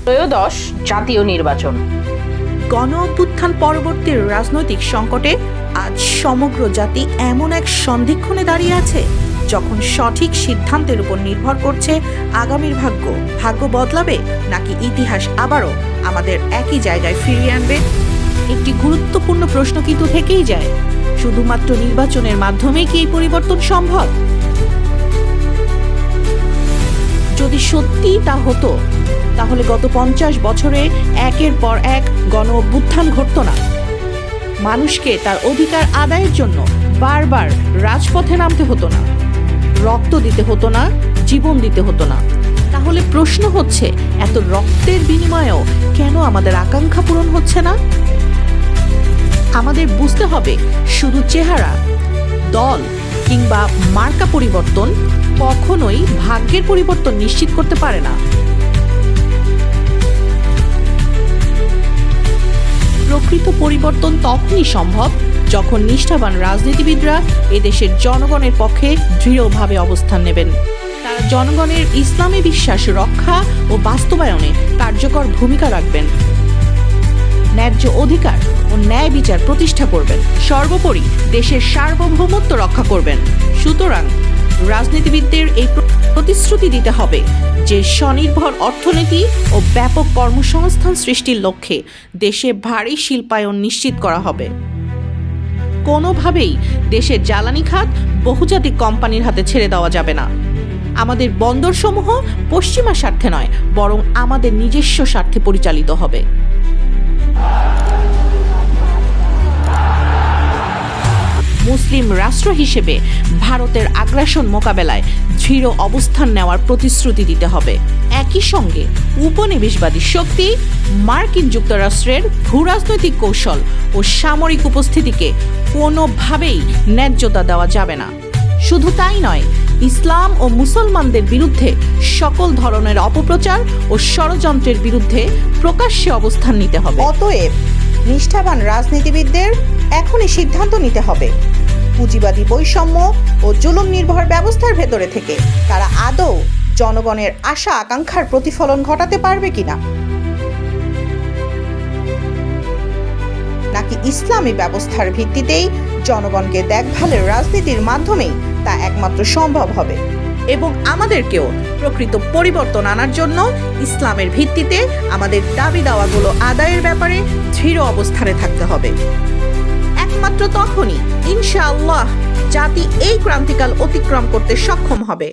ত্রয়োদশ জাতীয় নির্বাচন। গণ অভ্যুত্থান পরবর্তী রাজনৈতিক সংকটে আজ সমগ্র জাতি এমন এক সন্ধিক্ষণে দাঁড়িয়ে আছে যখন সঠিক সিদ্ধান্তের উপর নির্ভর করছে আগামীর ভাগ্য। ভাগ্য বদলাবে নাকি ইতিহাস আবারও আমাদের একই জায়গায় ফিরিয়ে আনবে? একটি গুরুত্বপূর্ণ প্রশ্ন কিন্তু থেকেই যায়, শুধুমাত্র নির্বাচনের মাধ্যমেই কি এই পরিবর্তন সম্ভব? যদি সত্যি তা হতো তাহলে গত 50 বছরে একের পর এক গণ অভ্যুত্থান ঘটতো না। মানুষকে তার অধিকার আদায়ের জন্য বারবার রাজপথে নামতে হতো না, রক্ত দিতে হতো না, জীবন দিতে হতো না। তাহলে প্রশ্ন হচ্ছে, এত রক্তের বিনিময়েও কেন আমাদের আকাঙ্ক্ষা পূরণ হচ্ছে না? আমাদের বুঝতে হবে, শুধু চেহারা, দল কিংবা মার্কা পরিবর্তন কখনোই ভাগ্যের পরিবর্তন নিশ্চিত করতে পারে না। প্রকৃত পরিবর্তন তখনই সম্ভব যখন নিষ্ঠাবান রাজনীতিবিদরা এদেশের জনগণের পক্ষে দৃঢ়ভাবে অবস্থান নেবেন। তারা জনগণের ইসলামী বিশ্বাস রক্ষা ও বাস্তবায়নে কার্যকর ভূমিকা রাখবেন, ন্যায্য অধিকার ও ন্যায় বিচার প্রতিষ্ঠা করবেন, সর্বোপরি দেশের সার্বভৌমত্ব রক্ষা করবেন। সুতরাং রাজনীতিবিদদের এই প্রতিশ্রুতি দিতে হবে যে স্বনির্ভর অর্থনীতি ও ব্যাপক কর্মসংস্থান সৃষ্টির লক্ষ্যে দেশে ভারী শিল্পায়ন নিশ্চিত করা হবে। কোনোভাবেই দেশের জ্বালানি খাত বহুজাতিক কোম্পানির হাতে ছেড়ে দেওয়া যাবে না। আমাদের বন্দরসমূহ পশ্চিমা স্বার্থে নয়, বরং আমাদের নিজস্ব স্বার্থে পরিচালিত হবে। মুসলিম রাষ্ট্র হিসেবে ভারতের আগ্রাসন মোকাবেলায় দৃঢ় অবস্থান নেওয়ার প্রতিশ্রুতি দিতে হবে। একই সঙ্গে উপনিবেশবাদী শক্তি, মার্কিন যুক্তরাষ্ট্রের ভূরাজনৈতিক কৌশল ও সামরিক উপস্থিতিকে কোনোভাবেই ন্যায্যতা দেওয়া যাবে না। শুধু তাই নয়, ইসলাম ও মুসলমানদের বিরুদ্ধে সকল ধরনের অপপ্রচার ও ষড়যন্ত্রের বিরুদ্ধে প্রকাশ্যে অবস্থান নিতে হবে। অতএব নিষ্ঠাবান রাজনীতিবিদদের এখনই সিদ্ধান্ত নিতে হবে, পুঁজিবাদী বৈষম্য ও জুলুম নির্ভর ব্যবস্থার ভেতরে থেকে তারা আদৌ জনগণের আশা আকাঙ্ক্ষার প্রতিফলন ঘটাতে পারবে কিনা, নাকি ইসলামী ব্যবস্থার ভিত্তিতেই জনগণকে দেখভালের রাজনীতির মাধ্যমেই তা একমাত্র সম্ভব হবে। এবং আমাদেরকেও প্রকৃত পরিবর্তন আনার জন্য ইসলামের ভিত্তিতে আমাদের দাবি দাওয়াগুলো আদায়ের ব্যাপারে দৃঢ় অবস্থানে থাকতে হবে। একমাত্র তখনই ইনশাআল্লাহ জাতি এই ক্রান্তিকাল অতিক্রম করতে সক্ষম হবে।